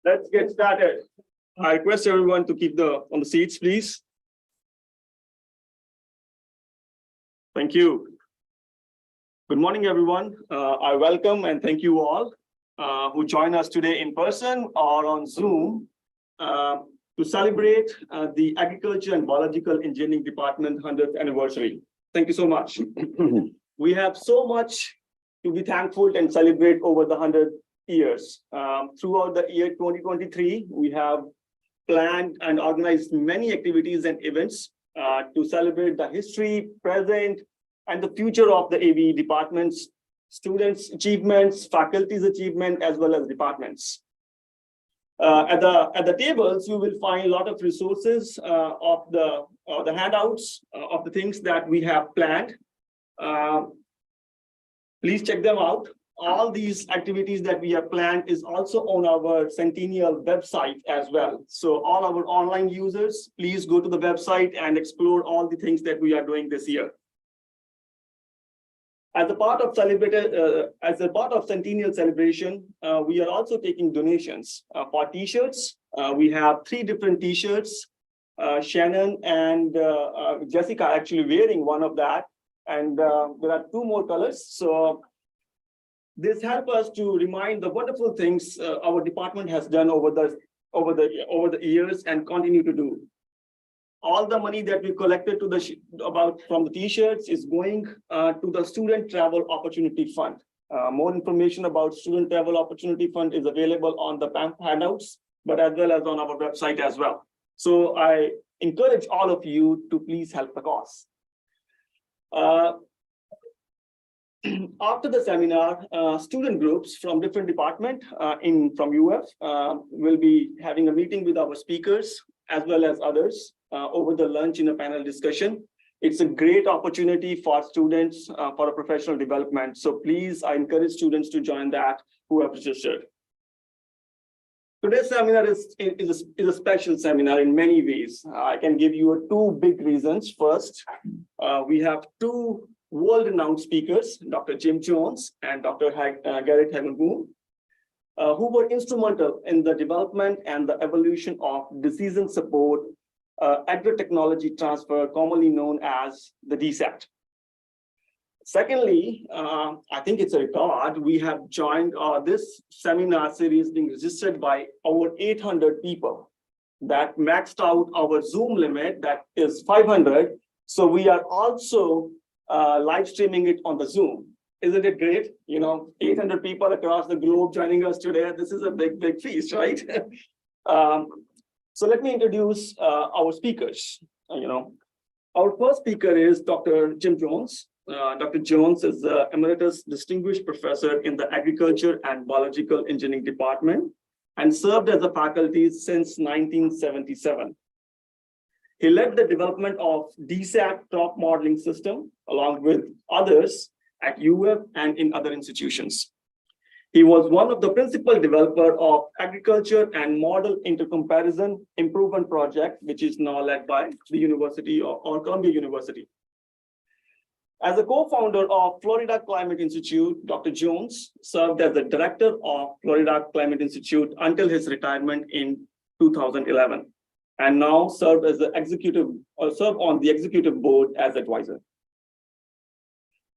Let's get started. I request everyone to keep on the seats, please. Thank you. Good morning, everyone. I welcome and thank you all who join us today in person or on Zoom to celebrate the Agriculture and Biological Engineering Department 100th anniversary. Thank you so much. We have so much to be thankful and celebrate over the 100 years. Throughout the year 2023, we have planned and organized many activities and events to celebrate the history, present, and the future of the ABE departments, students' achievements, faculty's achievement, as well as departments. At the tables, you will find a lot of resources of the handouts of the things that we have planned. Please check them out. All these activities that we have planned is also on our Centennial website as well. So all our online users, please go to the website and explore all the things that we are doing this year. As a part of Centennial celebration, we are also taking donations for T-shirts. We have 3 different T-shirts. Shannon and Jessica are actually wearing one of that, and there are 2 more colors. So this helps us to remind the wonderful things our department has done over the years and continue to do. All the money that we collected from the T-shirts is going to the Student Travel Opportunity Fund. More information about Student Travel Opportunity Fund is available on the handouts, but as well as on our website as well. So I encourage all of you to please help the cause. After the seminar, student groups from different departments from UF will be having a meeting with our speakers as well as others over the lunch in a panel discussion. It's a great opportunity for students for a professional development. So please, I encourage students to join that who have registered. Today's seminar is a special seminar in many ways. I can give you 2 big reasons. First, we have 2 world-renowned speakers, Dr. Jim Jones and Dr. Garrett Hagenboom, who were instrumental in the development and the evolution of decision support agri-technology transfer, commonly known as the DSSAT. Secondly, I think it's a record. We have joined this seminar series being registered by over 800 people. That maxed out our Zoom limit, that is 500. So we are also live streaming it on the Zoom. Isn't it great? 800 people across the globe joining us today. This is a big, big feast, right? So let me introduce our speakers. Our first speaker is Dr. Jim Jones. Dr. Jones is the Emeritus Distinguished Professor in the Agriculture and Biological Engineering Department and served as a faculty since 1977. He led the development of DSSAT top modeling system along with others at UF and in other institutions. He was one of the principal developers of Agriculture and Model Intercomparison Improvement Project, which is now led by the University or Columbia University. As a co-founder of Florida Climate Institute, Dr. Jones served as the director of Florida Climate Institute until his retirement in 2011, and now served on the executive board as advisor.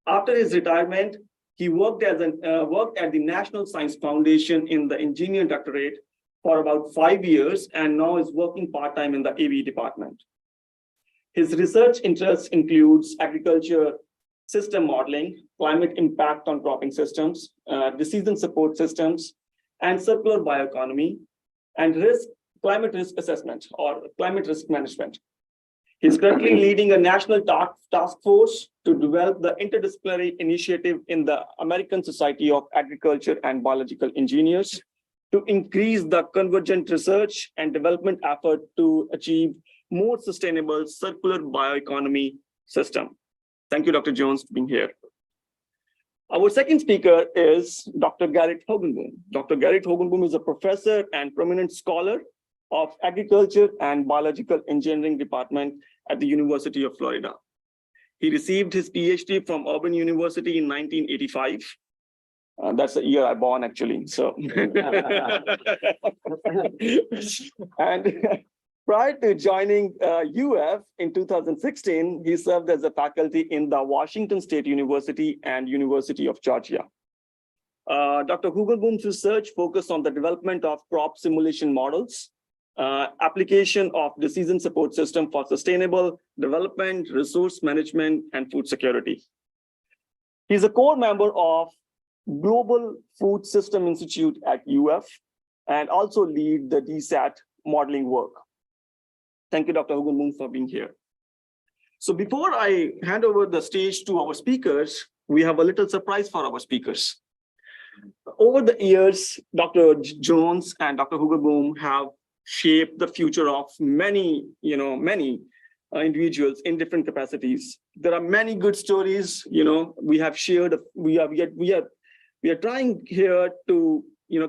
After his retirement, he worked at the National Science Foundation in the engineering doctorate for about 5 years and now is working part-time in the ABE department. His research interests includes agriculture system modeling, climate impact on cropping systems, decision support systems, and circular bioeconomy, and climate risk assessment or climate risk management. He's currently leading a national task force to develop the interdisciplinary initiative in the American Society of Agriculture and Biological Engineers to increase the convergent research and development effort to achieve more sustainable circular bioeconomy system. Thank you, Dr. Jones, for being here. Our second speaker is Dr. Garrett Hagenboom. Dr. Garrett Hagenboom is a professor and prominent scholar of Agriculture and Biological Engineering Department at the University of Florida. He received his PhD from Auburn University in 1985 That's the year I born, actually. So, and prior to joining UF in 2016, he served as a faculty in the Washington State University and University of Georgia. Dr. Hugelboom's research focused on the development of crop simulation models, application of decision support system for sustainable development, resource management, and food security. He's a core member of Global Food System Institute at UF and also lead the DSSAT modeling work. Thank you, Dr. Hugelboom, for being here. So before I hand over the stage to our speakers, we have a little surprise for our speakers. Over the years, Dr. Jones and Dr. Hugelboom have shaped the future of many individuals in different capacities. There are many good stories, we have shared. We are trying here to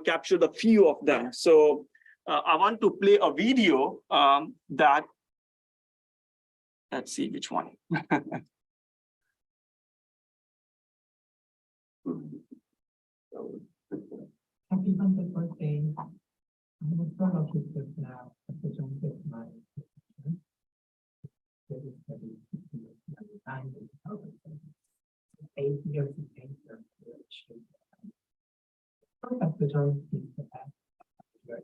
capture the few of them. So I want to play a video that. Let's see which one. Happy 100th birthday. I'm a proud of you now. I presented my study 8 years of cancer. Part of the job is the fact that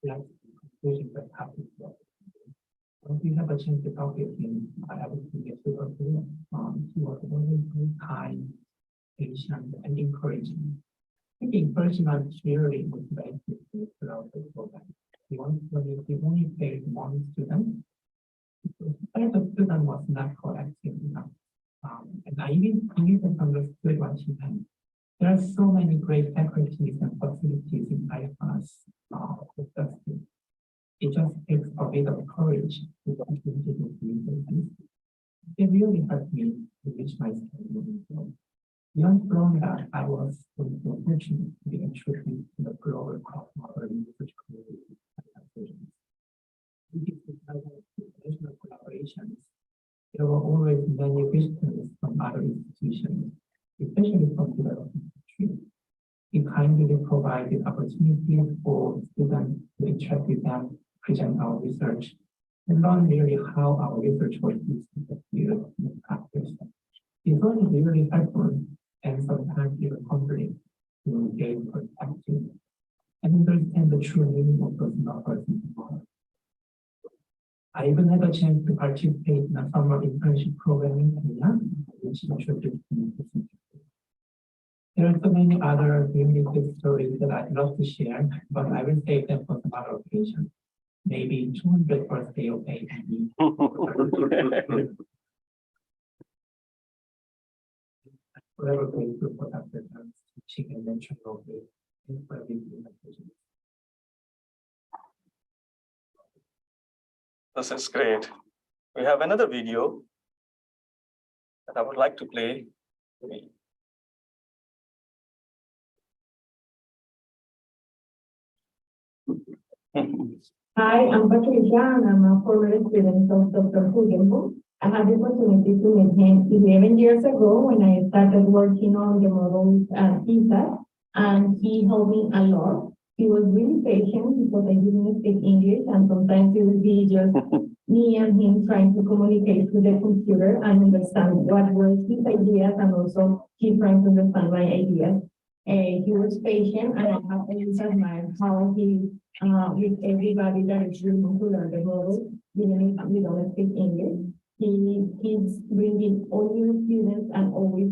we are conclusion that happens. Once you have a chance to talk with him, I would get to work with him. He was always very kind, patient, and encouraging. I think personal really motivated me throughout the program. He only paid one student. Because the student was not collecting enough. And I even understood what he meant. There are so many great faculties and facilities in IFAS. It just takes a bit of courage to continue to do this. It really helped me to reach my study. Beyond from that, I was fortunate to be introduced to the global cross-border research community. International collaborations. There were always many visitors from other institutions, especially from developing countries. It kindly provided opportunities for students to interact with them, present our research, and learn really how our research was used in the field in practice. It was really helpful and sometimes even humbling to gain perspective and understand the true meaning of those numbers. I even had a chance to participate in a summer internship program in Kenya, which introduced me to Centennial. There are so many other really good stories that I'd love to share, but I will save them for some other occasion. Maybe 200 birthday of ABE. Forever grateful for Dr. Jones' teaching and mentoring of me and for everything that was. This is great. We have another video that I would like to play. Hi, I'm Patricia, and I'm a former student of Dr. Hugelboom. I had the opportunity to meet him 11 years ago when I started working on the models at DSSAT, and he helped me a lot. He was really patient because I didn't speak English, and sometimes it would be just me and him trying to communicate with the computer and understand what were his ideas, and also he trying to understand my ideas. He was patient, and I have always admired how he, with everybody that is willing to learn the model, even if we don't speak English, he's bringing all new students and always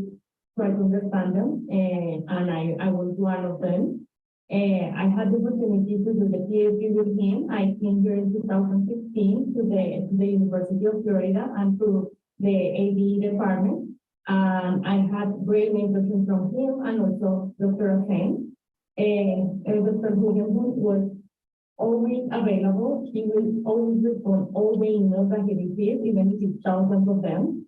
try to understand them. And I was one of them. I had the opportunity to do the PhD with him. I came here in 2016 to the University of Florida and to the ABE department. I had great mentorship from him and also Dr. Heng. Dr. Hugelboom was always available. He will always respond all the emails that he receives, even if it's thousands of them.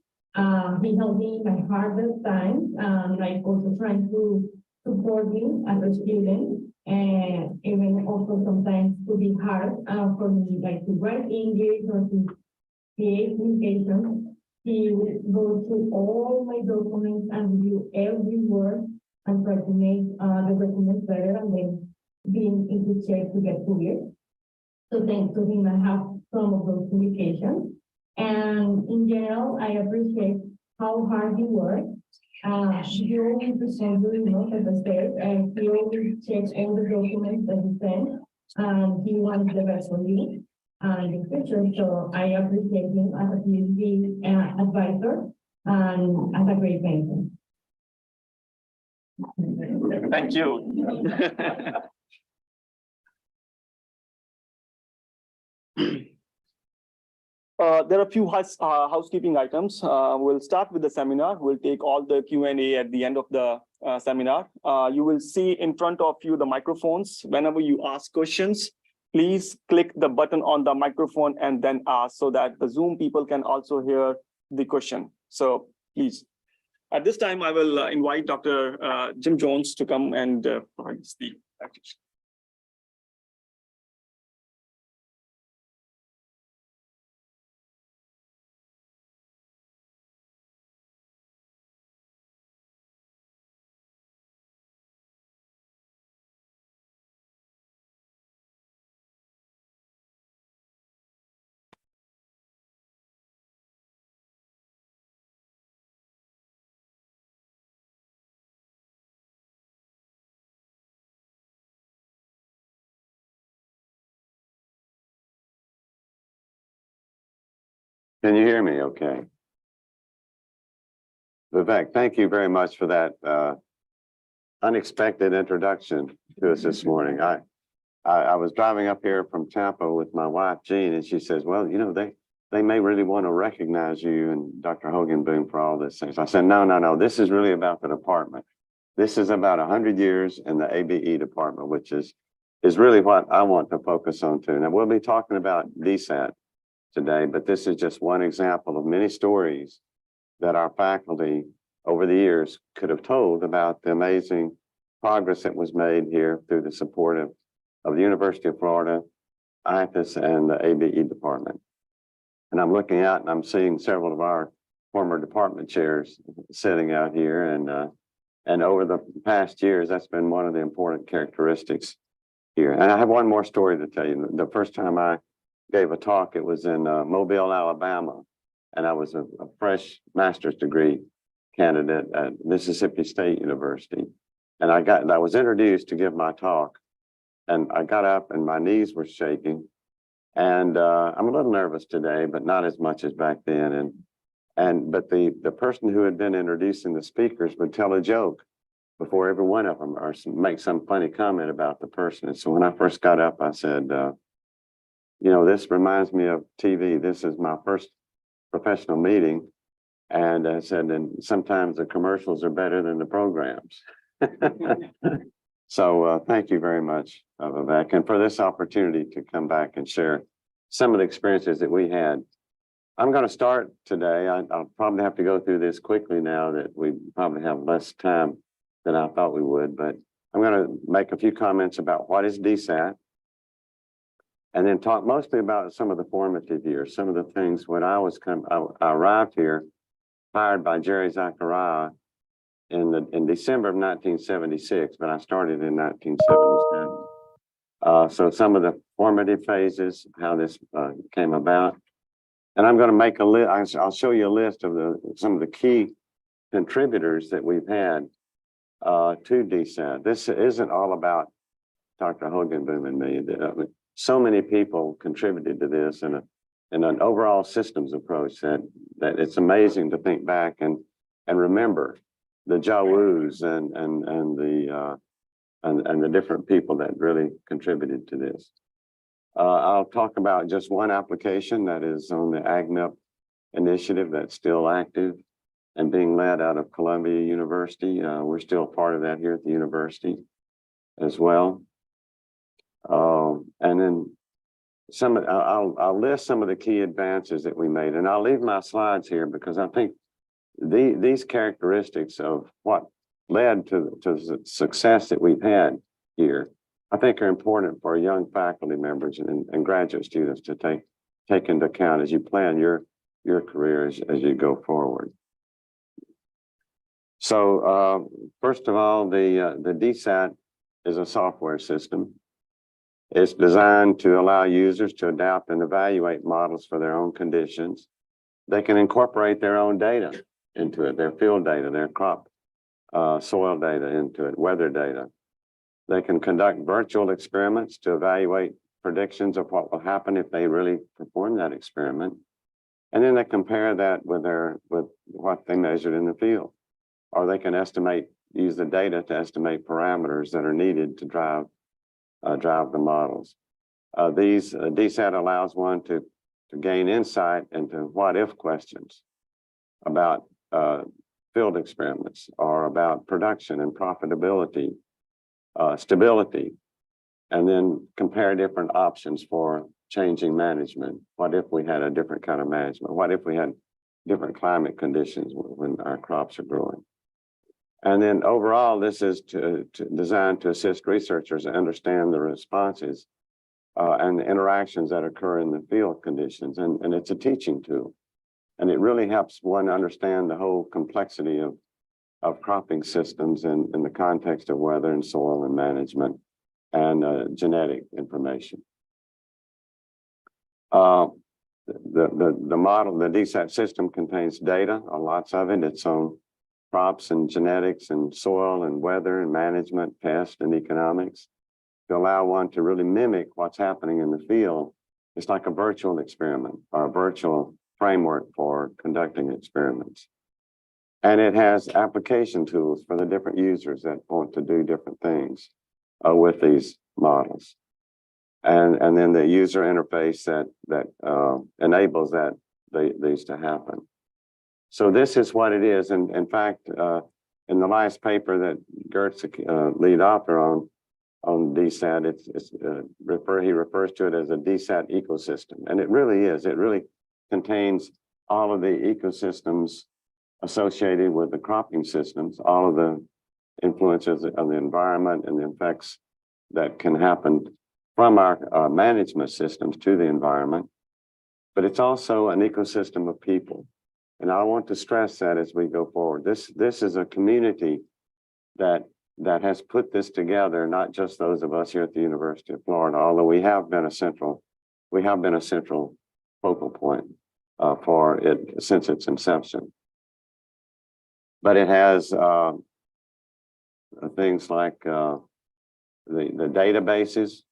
He helped me in my hardest times, like also trying to support me as a student, and even also sometimes to be hard for me, like to write English or to create communication. he will go through all my documents and review every word and try to make the documents better and then being in good shape to get clear. So thanks to him, I have some of those communications. And in general, I appreciate how hard he works. He always responds really well, as I said, and he always checks all the documents that he sends, and he wants the best for me in the future. So I appreciate him as a PhD advisor and as a great mentor. Thank you. There are a few housekeeping items. We'll start with the seminar. We'll take all the Q&A at the end of the seminar. You will see in front of you the microphones. Whenever you ask questions, please click the button on the microphone and then ask so that the Zoom people can also hear the question. So please. At this time, I will invite Dr. Jim Jones to come and provide the lecture. Can you hear me okay? Vivek, thank you very much for that unexpected introduction to us this morning. I was driving up here from Tampa with my wife, Jean, and she says, well, you know, they may really want to recognize you and Dr. Hogan Boom for all this things. I said, no, this is really about the department. This is about 100 years in the ABE department, which is really what I want to focus on too. Now, we'll be talking about DSSAT today, but this is just one example of many stories that our faculty over the years could have told about the amazing progress that was made here through the support of the University of Florida, IFAS, and the ABE department. And I'm looking out and I'm seeing several of our former department chairs sitting out here. And over the past years, that's been one of the important characteristics here. And I have one more story to tell you. The first time I gave a talk, it was in Mobile, Alabama, and I was a fresh master's degree candidate at Mississippi State University. And I was introduced to give my talk, and I got up and my knees were shaking. And I'm a little nervous today, but not as much as back then. But the person who had been introducing the speakers would tell a joke before every one of them, or make some funny comment about the person. And so when I first got up, I said, you know, this reminds me of TV. This is my first professional meeting. And I said, and sometimes the commercials are better than the programs. So thank you very much, Vivek, and for this opportunity to come back and share some of the experiences that we had. I'm going to start today. I'll probably have to go through this quickly now that we probably have less time than I thought we would, but I'm going to make a few comments about what is DSSAT, and then talk mostly about some of the formative years, some of the things when I arrived here, hired by Jerry Zachariah in December of 1976, but I started in 1977. So some of the formative phases, how this came about. And I'm going to make a list. I'll show you a list of some of the key contributors that we've had to DSSAT. This isn't all about Dr. Hogan Boom and me. So many people contributed to this in an overall systems approach that it's amazing to think back and remember the Jawoos and the different people that really contributed to this. I'll talk about just one application that is on the AgNUP initiative that's still active and being led out of Columbia University. We're still part of that here at the university as well. And then I'll list some of the key advances that we made, and I'll leave my slides here because I think these characteristics of what led to the success that we've had here, I think are important for young faculty members and graduate students to take into account as you plan your your career as you go forward. So first of all, the DSAT is a software system. It's designed to allow users to adapt and evaluate models for their own conditions. They can incorporate their own data into it, their field data, their crop, soil data into it, weather data. They can conduct virtual experiments to evaluate predictions of what will happen if they really perform that experiment. And then they compare that with what they measured in the field. Or they can use the data to estimate parameters that are needed to drive the models. DSAT allows one to gain insight into what-if questions about field experiments or about production and profitability, stability, and then compare different options for changing management. What if we had a different kind of management? What if we had different climate conditions when our crops are growing? And then overall, this is designed to assist researchers understand the responses and the interactions that occur in the field conditions. And it's a teaching tool. And it really helps one understand the whole complexity of cropping systems in the context of weather and soil and management and genetic information. The model, the DSAT system contains data, lots of it. It's on crops and genetics and soil and weather and management, pest and economics, to allow one to really mimic what's happening in the field. It's like a virtual experiment or a virtual framework for conducting experiments. And it has application tools for the different users that want to do different things with these models. And then the user interface that enables these to happen. So this is what it is. And in fact, in the last paper that Gert's lead author on DSAT, he refers to it as a DSAT ecosystem. And it really is. It really contains all of the ecosystems associated with the cropping systems, all of the influences of the environment and the effects that can happen from our management systems to the environment. But it's also an ecosystem of people. And I want to stress that as we go forward. This is a community that has put this together, not just those of us here at the University of Florida, although we have been a central focal point for it since its inception. But it has things like the databases,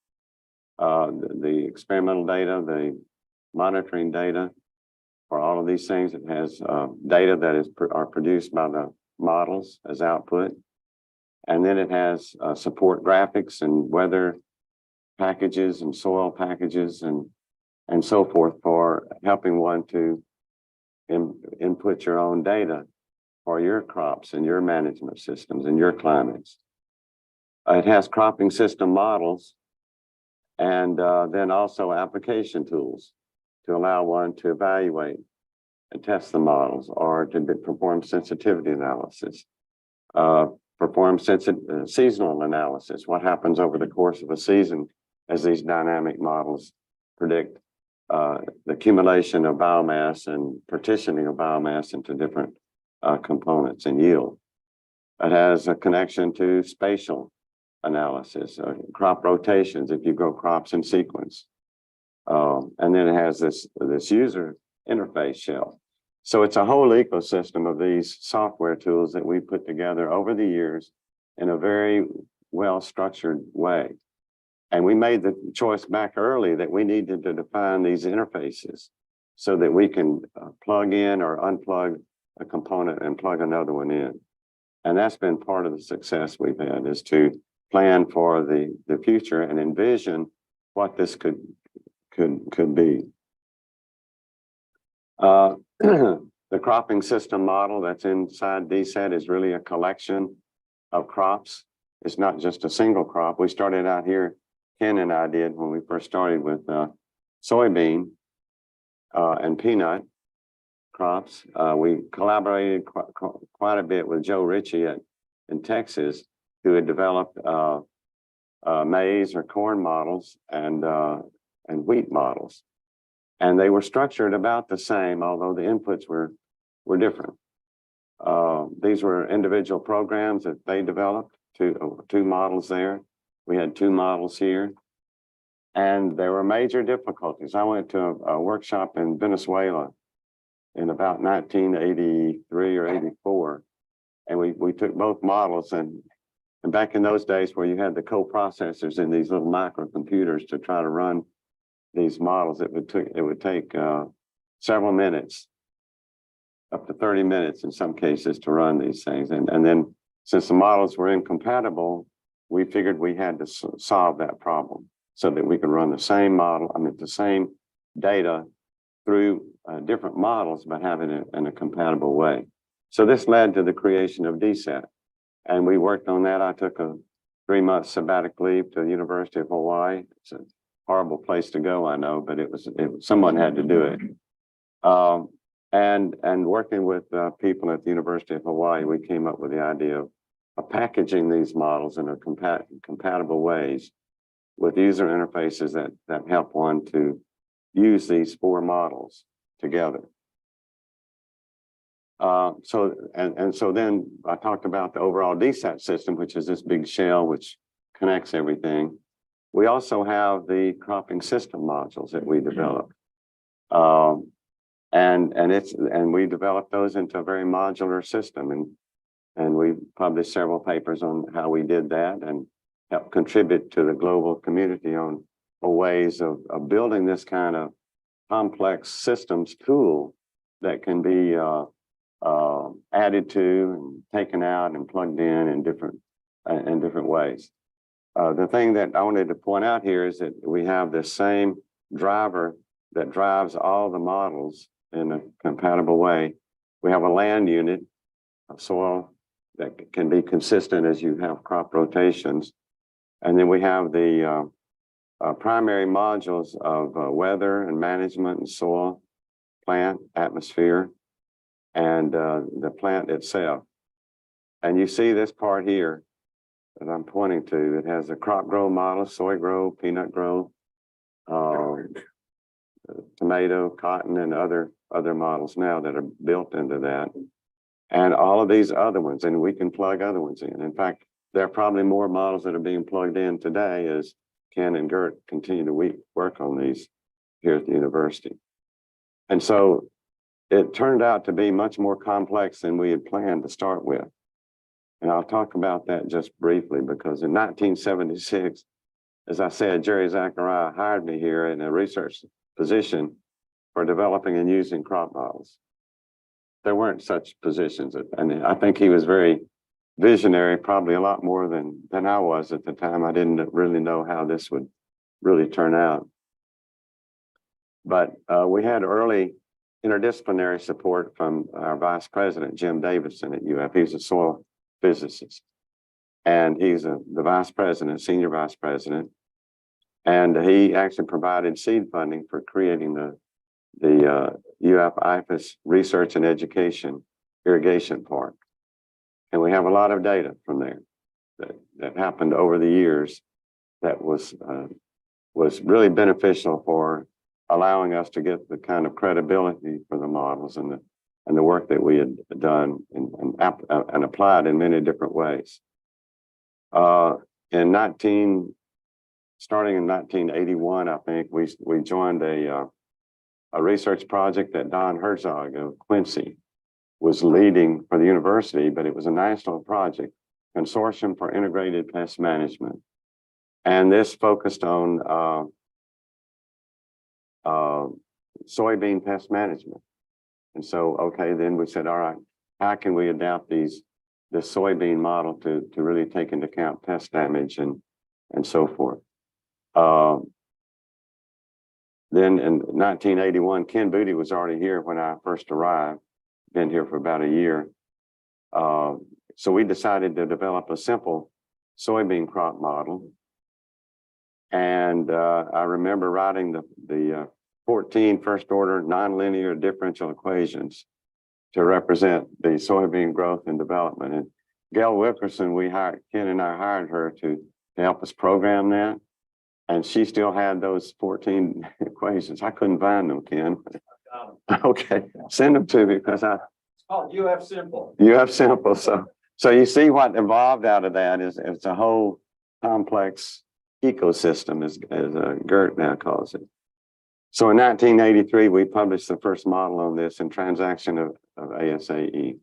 the experimental data, the monitoring data. For all of these things, it has data that are produced by the models as output. And then it has support graphics and weather packages and soil packages and so forth for helping one to input your own data for your crops and your management systems and your climates. It has cropping system models and then also application tools to allow one to evaluate and test the models or to perform sensitivity analysis, perform seasonal analysis, what happens over the course of a season as these dynamic models predict the accumulation of biomass and partitioning of biomass into different components and yield. It has a connection to spatial analysis, crop rotations if you grow crops in sequence. And then it has this user interface shell. So it's a whole ecosystem of these software tools that we put together over the years in a very well-structured way. And we made the choice back early that we needed to define these interfaces so that we can plug in or unplug a component and plug another one in. And that's been part of the success we've had, is to plan for the future and envision what this could be. The cropping system model that's inside DSAT is really a collection of crops. It's not just a single crop. We started out here, Ken and I did when we first started with soybean and peanut crops. We collaborated quite a bit with Joe Ritchie in Texas, who had developed maize or corn models and wheat models. And they were structured about the same, although the inputs were different. These were individual programs that they developed, two models there. We had two models here. And there were major difficulties. I went to a workshop in Venezuela in about 1983 or 84. And we took both models, and back in those days where you had the co-processors in these little microcomputers to try to run these models, it would take several minutes, up to 30 minutes in some cases, to run these things. And then since the models were incompatible, we figured we had to solve that problem so that we could run the same model, the same data through different models, but having it in a compatible way. So this led to the creation of DSSAT. And we worked on that. I took a 3-month sabbatical leave to the University of Hawaii. It's a horrible place to go, I know, but someone had to do it. And working with people at the University of Hawaii, we came up with the idea of packaging these models in a compatible ways with user interfaces that help one to use these 4 models together. So then I talked about the overall DSSAT system, which is this big shell which connects everything. We also have the cropping system modules that we developed. And we developed those into a very modular system, and we published several papers on how we did that and helped contribute to the global community on ways of building this kind of complex systems tool that can be added to and taken out and plugged in different ways. The thing that I wanted to point out here is that we have the same driver that drives all the models in a compatible way. We have a land unit of soil that can be consistent as you have crop rotations. And then we have the primary modules of weather and management and soil, plant, atmosphere, and the plant itself. And you see this part here that I'm pointing to. It has a crop grow model, soy grow, peanut grow, tomato, cotton, and other models now that are built into that. And all of these other ones, and we can plug other ones in. In fact, there are probably more models that are being plugged in today as Ken and Gert continue to work on these here at the university. And so it turned out to be much more complex than we had planned to start with. And I'll talk about that just briefly, because in 1976, as I said, Jerry Zachariah hired me here in a research position for developing and using crop models. There weren't such positions, and I think he was very visionary, probably a lot more than I was at the time. I didn't really know how this would really turn out. But we had early interdisciplinary support from our vice president, Jim Davidson at UF. He's a soil physicist, and he's the vice president, senior vice president. And he actually provided seed funding for creating the UF IFAS Research and Education Irrigation Park. And we have a lot of data from there that happened over the years that was really beneficial for allowing us to get the kind of credibility for the models and the work that we had done and applied in many different ways. Starting in 1981, I think we joined a research project that Don Herzog of Quincy was leading for the university, but it was a national project, Consortium for Integrated Pest Management. And this focused on soybean pest management. And so, okay, then we said, all right, how can we adapt this soybean model to really take into account pest damage and so forth. Then in 1981, Ken Booty was already here when I first arrived, been here for about a year. So we decided to develop a simple soybean crop model. And I remember writing the 14 first order nonlinear differential equations to represent the soybean growth and development. And Gail Wilkerson, Ken and I hired her to help us program that. And she still had those 14 equations. I couldn't find them, Ken. Okay, send them to me because Oh, you have simple. you have simple. So you see what evolved out of that is it's a whole complex ecosystem, as Gert now calls it. So in 1983, we published the first model on this in Transaction of ASAE.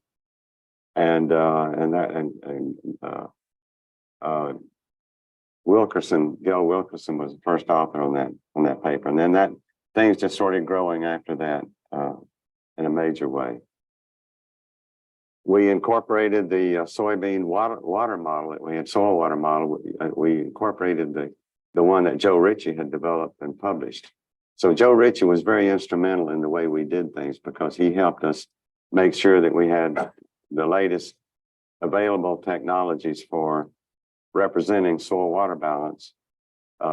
Gail Wilkerson was the first author on that paper. And then that things just started growing after that in a major way. We incorporated the soybean water model that we had, soil water model. We incorporated the one that Joe Ritchie had developed and published. So Joe Ritchie was very instrumental in the way we did things because he helped us make sure that we had the latest available technologies for representing soil water balance.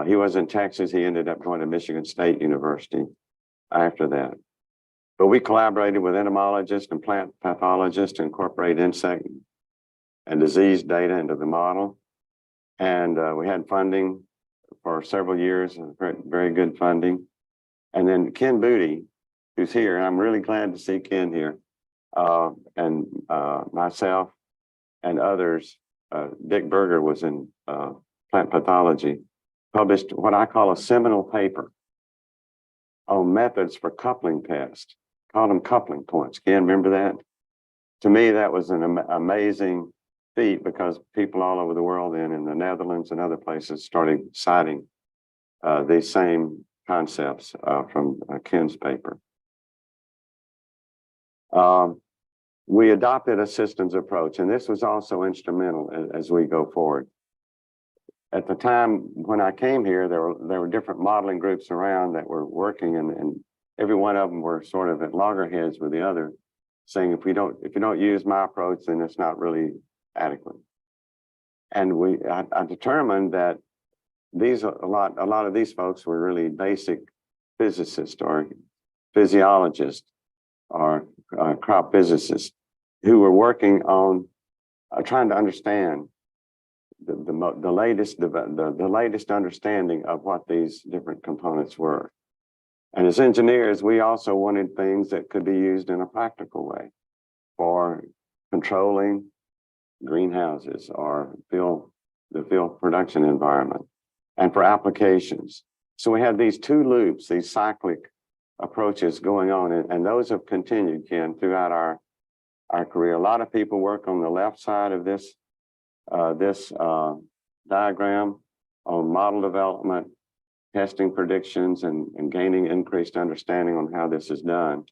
He was in Texas. He ended up going to Michigan State University after that. But we collaborated with entomologists and plant pathologists to incorporate insect and disease data into the model. And we had funding for several years, very good funding. And then Ken Booty, who's here, and I'm really glad to see Ken here, and myself and others, Dick Berger was in plant pathology, published what I call a seminal paper on methods for coupling pests, called them coupling points. Ken, remember that? To me, that was an amazing feat because people all over the world then in the Netherlands and other places started citing these same concepts from Ken's paper. We adopted a systems approach, and this was also instrumental as we go forward. At the time when I came here, there were different modeling groups around that were working, and every one of them were sort of at loggerheads with the other, saying if you don't use my approach, then it's not really adequate. And I determined that a lot of these folks were really basic physicists or physiologists or crop physicists who were working on trying to understand the latest understanding of what these different components were. And as engineers, we also wanted things that could be used in a practical way for controlling greenhouses or the field production environment and for applications. So we had these two loops, these cyclic approaches going on, and those have continued, Ken, throughout our career. A lot of people work on the left side of this diagram on model development, testing predictions, and gaining increased understanding on how this is done.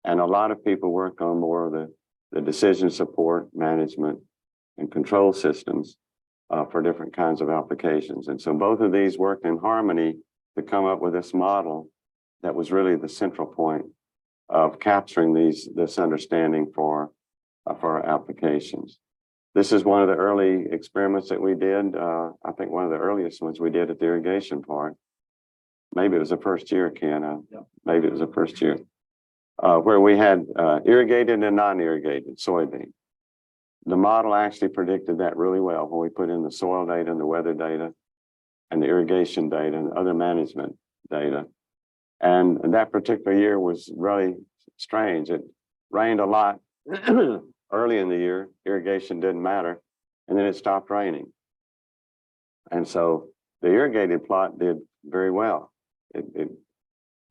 And a lot of people work on more of the decision support, management, and control systems for different kinds of applications. And so both of these worked in harmony to come up with this model that was really the central point of capturing this understanding for our applications. This is one of the early experiments that we did. I think one of the earliest ones we did at the irrigation part. Maybe it was the first year, Ken. Maybe it was the first year, where we had irrigated and non-irrigated soybean. The model actually predicted that really well when we put in the soil data and the weather data and the irrigation data and other management data. And that particular year was really strange. It rained a lot early in the year, irrigation didn't matter, and then it stopped raining. And so the irrigated plot did very well. It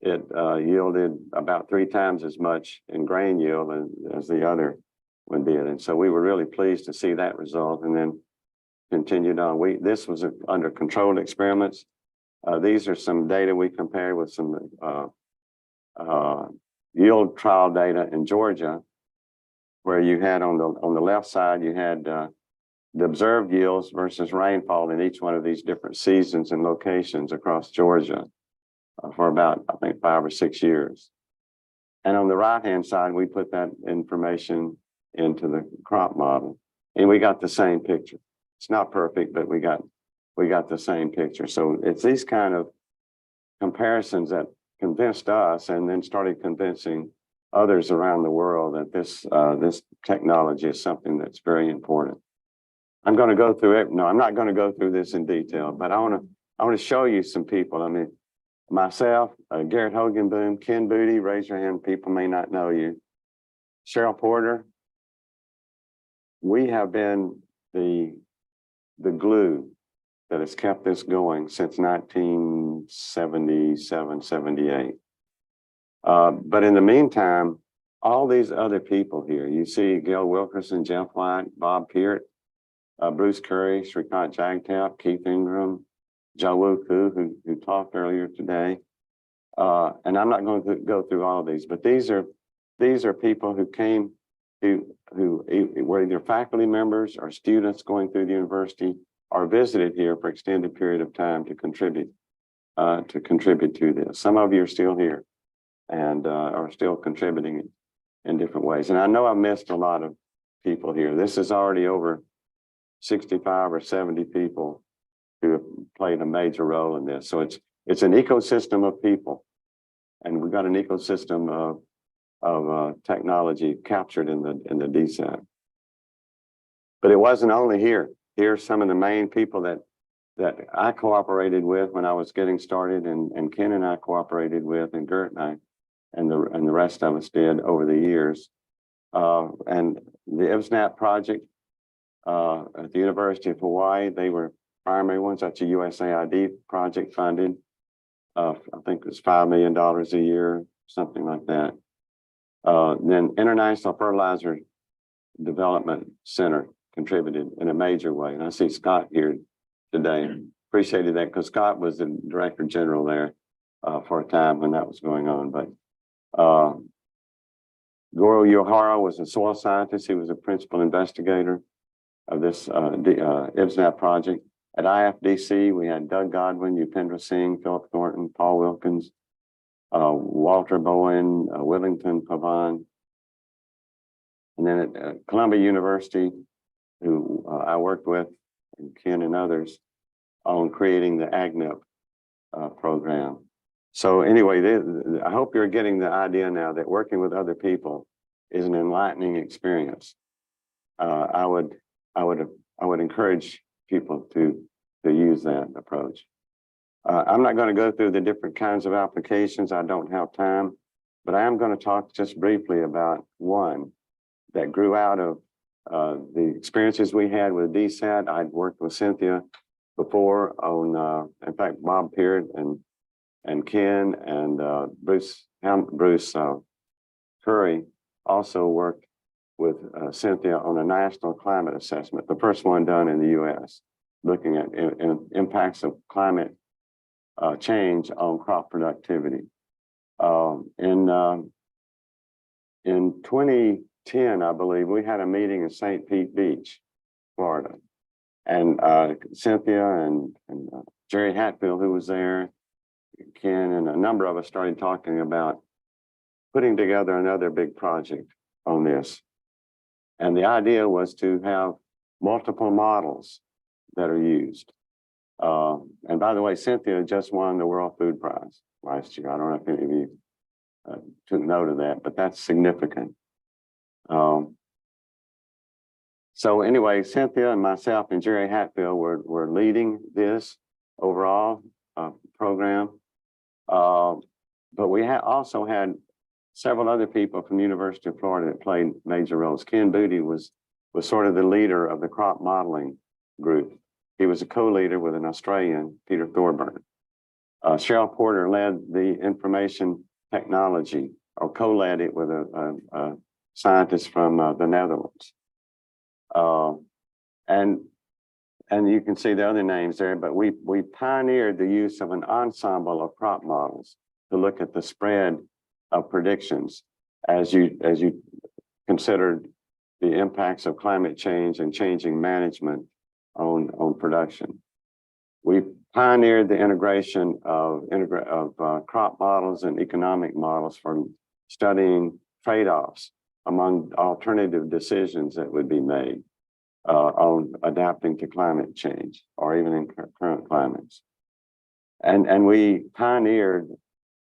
yielded about 3 times as much in grain yield as the other one did. And so we were really pleased to see that result and then continued on. This was under controlled experiments. These are some data we compared with some yield trial data in Georgia, where you had on the left side, you had the observed yields versus rainfall in each one of these different seasons and locations across Georgia for about, I think, 5 or 6 years. And on the right-hand side, we put that information into the crop model, and we got the same picture. It's not perfect, but we got the same picture. So it's these kind of comparisons that convinced us and then started convincing others around the world that this technology is something that's very important. I'm going to go through it. No, I'm not going to go through this in detail, but I want I want to show you some people. I mean, myself, Garrett Hoganboom, Ken Booty, raise your hand. People may not know you. Cheryl Porter. We have been the glue that has kept this going since 1977, 78. But in the meantime, all these other people here, you see Gail Wilkerson, Jeff White, Bob Peart, Bruce Curry, Srikant Jagtap, Keith Ingram, Joe Wuku, who talked earlier today. And I'm not going to go through all of these, but these are people who came, who were either faculty members or students going through the university or visited here for extended period of time to contribute to this. Some of you are still here and are still contributing in different ways. And I know I missed a lot of people here. This is already over 65 or 70 people who have played a major role in this. So it's an ecosystem of people, and we've got an ecosystem of technology captured in the DSAT. But it wasn't only here. Here's some of the main people that I cooperated with when I was getting started, and Ken and I cooperated with, and Gert and I, and the rest of us did over the years. And the IVSNAP project at the University of Hawaii, they were primary ones. That's a USAID project funded. I think it was $5 million a year, something like that. Then International Fertilizer Development Center contributed in a major way. And I see Scott here today. Appreciated that, because Scott was the Director General there for a time when that was going on. But Goro Yohara was a soil scientist. He was a principal investigator of this IVSNAP project. At IFDC, we had Doug Godwin, Upendra Singh, Philip Thornton, Paul Wilkins, Walter Bowen, Willington Pavan. And then at Columbia University, who I worked with, and Ken and others, on creating the AGNIP program. So anyway, I hope you're getting the idea now that working with other people is an enlightening experience. I would encourage people to use that approach. I'm not going to go through the different kinds of applications. I don't have time, but I am going to talk just briefly about one that grew out of the experiences we had with DSAT. I'd worked with Cynthia before on, in fact, Bob Peart and Ken and Bruce Curry also worked with Cynthia on a national climate assessment, the first one done in the U.S., looking at impacts of climate change on crop productivity. In 2010, I believe, we had a meeting in St. Pete Beach, Florida, and Cynthia and Jerry Hatfield, who was there, Ken, and a number of us started talking about putting together another big project on this. And the idea was to have multiple models that are used. And by the way, Cynthia just won the World Food Prize last year. I don't know if any of you took note of that, but that's significant. So anyway, Cynthia and myself and Jerry Hatfield were leading this overall program. But we also had several other people from the University of Florida that played major roles. Ken Booty was sort of the leader of the crop modeling group. He was a co-leader with an Australian, Peter Thorburn. Cheryl Porter led the information technology, or co-led it with a scientist from the Netherlands. And you can see the other names there, but we pioneered the use of an ensemble of crop models to look at the spread of predictions as you considered the impacts of climate change and changing management on production. We pioneered the integration of crop models and economic models for studying trade-offs among alternative decisions that would be made on adapting to climate change or even in current climates. And we pioneered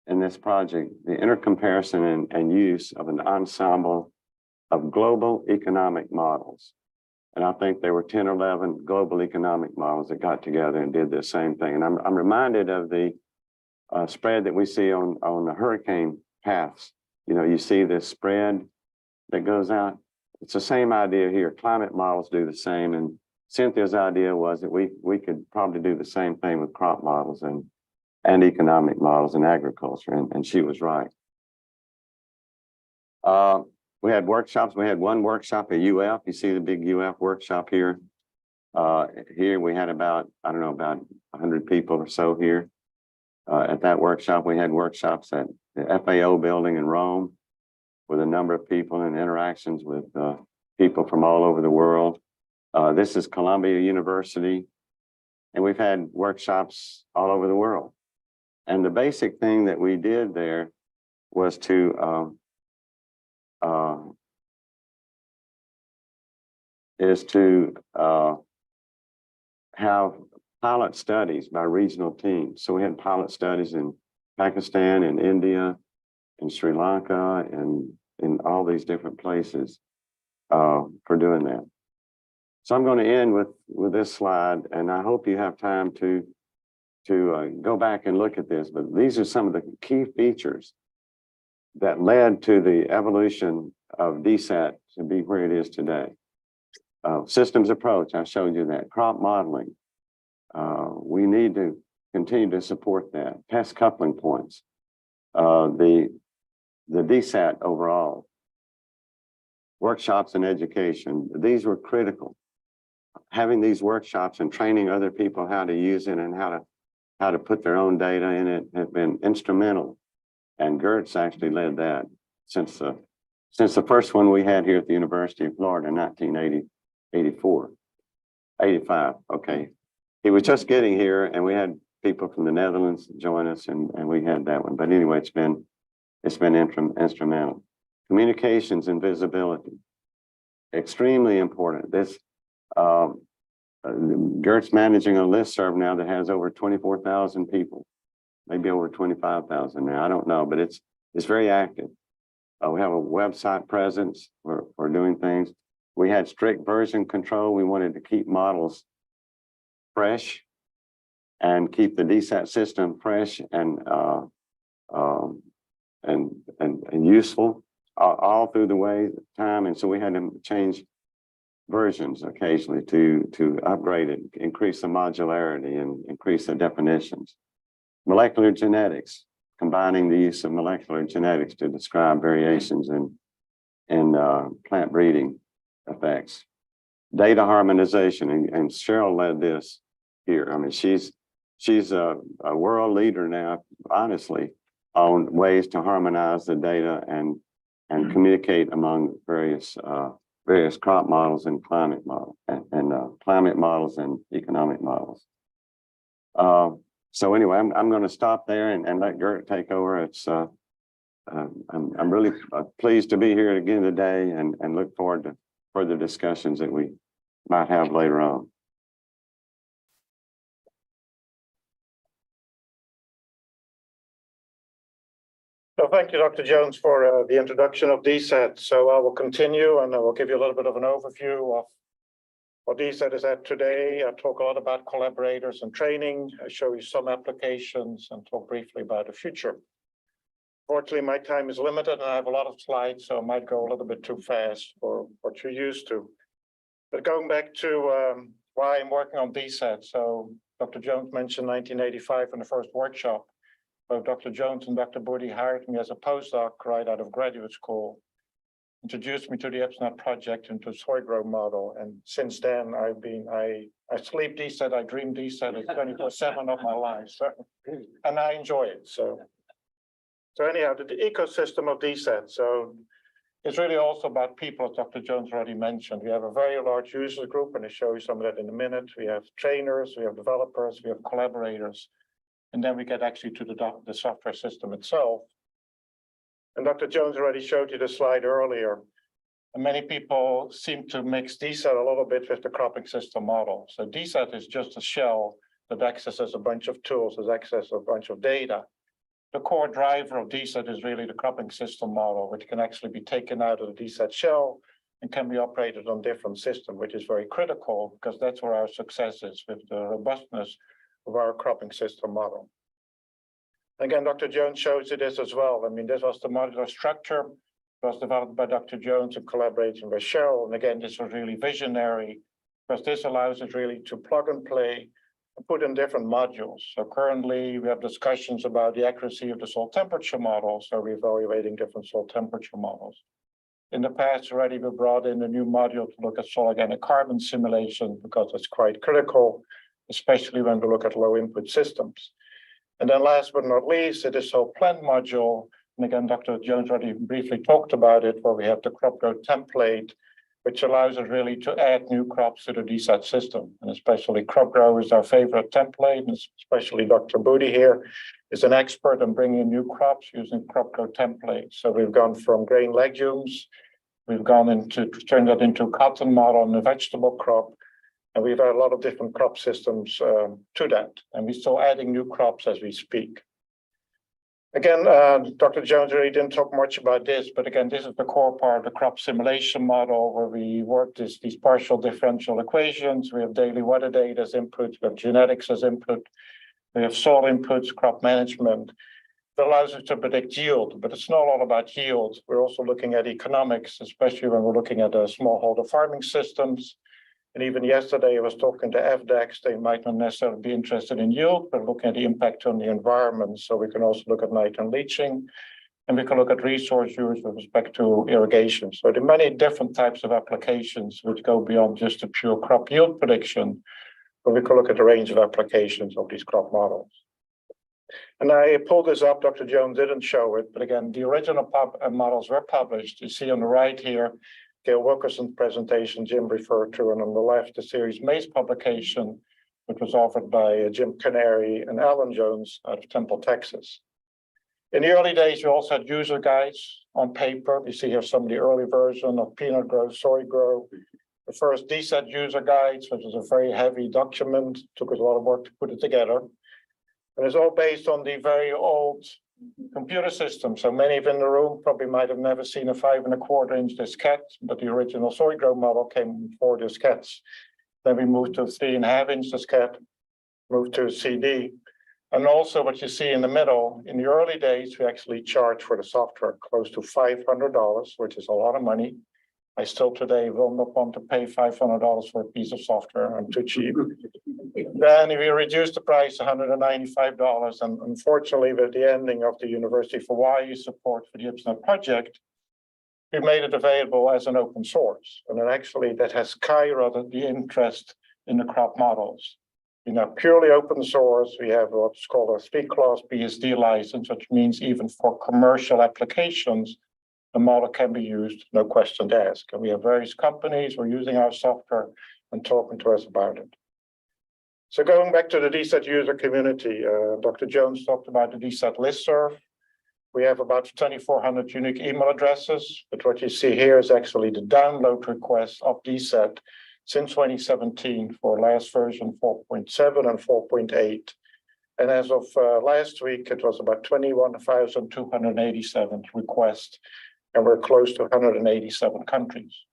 in this project the intercomparison and use of an ensemble of global economic models. And I think there were 10 or 11 global economic models that got together and did the same thing. And I'm reminded of the spread that we see on the hurricane paths. You know, you see this spread that goes out. It's the same idea here. Climate models do the same. And Cynthia's idea was that we could probably do the same thing with crop models and economic models in agriculture. And she was right. We had workshops. We had one workshop at UF. You see the big UF workshop here. Here we had about, I don't know, about 100 people or so here. At that workshop, we had workshops at the FAO building in Rome with a number of people and interactions with people from all over the world. This is Columbia University, and we've had workshops all over the world. And the basic thing that we did there was to have pilot studies by regional teams. So we had pilot studies in Pakistan and India and Sri Lanka and in all these different places for doing that. So I'm going to end with this slide, and I hope you have time to go back and look at this. But these are some of the key features that led to the evolution of DSAT to be where it is today. Systems approach, I showed you that. Crop modeling, we need to continue to support that. Pest coupling points, the DSAT overall, workshops and education, these were critical. Having these workshops and training other people how to use it and how to put their own data in it have been instrumental. And Gertz actually led that since the first one we had here at the University of Florida in 85. Okay. He was just getting here, and we had people from the Netherlands join us, and we had that one. But anyway, it's been instrumental. Communications and visibility, extremely important. This Gert's managing a listserv now that has over 24,000 people, maybe over 25,000 now. I don't know, but it's very active. We have a website presence. We're doing things. We had strict version control. We wanted to keep models fresh and keep the DSAT system fresh and useful all through the way time. And so we had to change versions occasionally to upgrade it, increase the modularity and increase the definitions. Molecular genetics, combining the use of molecular genetics to describe variations in plant breeding effects. Data harmonization, and Cheryl led this here. I mean, she's a world leader now, honestly, on ways to harmonize the data and communicate among various crop models and climate models and climate models and economic models. So anyway, I'm going to stop there and let Gert take over. It's I'm really pleased to be here again today and look forward to further discussions that we might have later on. So thank you, Dr. Jones, for the introduction of DSAT. So I will continue and I will give you a little bit of an overview of what DSAT is at today. I talk a lot about collaborators and training. I show you some applications and talk briefly about the future. Fortunately, my time is limited and I have a lot of slides, so I might go a little bit too fast for what you're used to. But going back to why I'm working on DSAT. So Dr. Jones mentioned 1985 in the first workshop. Both Dr. Jones and Dr. Boody hired me as a postdoc right out of graduate school, introduced me to the EPSNet project and to the soy grow model. And since then, I sleep DSAT, I dream DSAT, it's 24/7 of my life. So, and I enjoy it. So anyhow, the ecosystem of DSAT. So it's really also about people, as Dr. Jones already mentioned. We have a very large user group, and I'll show you some of that in a minute. We have trainers, we have developers, we have collaborators. And then we get actually to the software system itself. And Dr. Jones already showed you the slide earlier. And many people seem to mix DSAT a little bit with the cropping system model. So DSAT is just a shell that accesses a bunch of tools, that accesses a bunch of data. The core driver of DSAT is really the cropping system model, which can actually be taken out of the DSAT shell and can be operated on different systems, which is very critical because that's where our success is with the robustness of our cropping system model. Again, Dr. Jones shows you this as well. I mean, this was the modular structure. It was developed by Dr. Jones in collaboration with Cheryl. And again, this was really visionary because this allows us really to plug and play and put in different modules. So currently we have discussions about the accuracy of the soil temperature model. So we're evaluating different soil temperature models. In the past already, we brought in a new module to look at soil organic carbon simulation because it's quite critical, especially when we look at low input systems. And then last but not least, it is soil plant module. And again, Dr. Jones already briefly talked about it, where we have the crop growth template, which allows us really to add new crops to the DSAT system. And especially crop grow is our favorite template, and especially Dr. Booty here is an expert in bringing new crops using crop grow templates. So we've gone from grain legumes, we've gone into turned that into cotton model and a vegetable crop. And we've had a lot of different crop systems to that. And we're still adding new crops as we speak. Again, Dr. Jones really didn't talk much about this, but again, this is the core part of the crop simulation model where we work these partial differential equations. We have daily weather data as input, we have genetics as input, we have soil inputs, crop management. That allows us to predict yield, but it's not all about yield. We're also looking at economics, especially when we're looking at smallholder farming systems. And even yesterday, I was talking to FDEX. They might not necessarily be interested in yield, but looking at the impact on the environment. So we can also look at nitrogen leaching, and we can look at resource use with respect to irrigation. So there are many different types of applications which go beyond just a pure crop yield prediction, but we can look at the range of applications of these crop models. And I pulled this up. Dr. Jones didn't show it, but again, the original models were published. You see on the right here, Gail Wilkerson's presentation Jim referred to, and on the left, the series Mace publication, which was offered by Jim Canary and Alan Jones out of Temple, Texas. In the early days, we also had user guides on paper. You see here some of the early version of peanut grow, soy grow. The first DSAT user guides, which is a very heavy document, took us a lot of work to put it together. And it's all based on the very old computer system. So many of in the room probably might have never seen a 5 1/4 inch diskette, but the original soy grow model came with 4 diskettes. Then we moved to a 3 1/2 inch diskette, moved to a CD. And also what you see in the middle, in the early days, we actually charged for the software close to $500, which is a lot of money. I still today will not want to pay $500 for a piece of software. I'm too cheap. Then we reduced the price to $195. And unfortunately, with the ending of the University of Hawaii support for the IPSNet project, we made it available as an open source. And then actually that has skyrocketed the interest in the crop models. You know, purely open source, we have what's called a 3-class BSD license, which means even for commercial applications, the model can be used, no question to ask. And we have various companies who are using our software and talking to us about it. So going back to the DSAT user community, Dr. Jones talked about the DSAT listserv. We have about 2,400 unique email addresses, but what you see here is actually the download request of DSAT since 2017 for last version 4.7 and 4.8. And as of last week, it was about 21,287 requests. And we're close to 187 countries.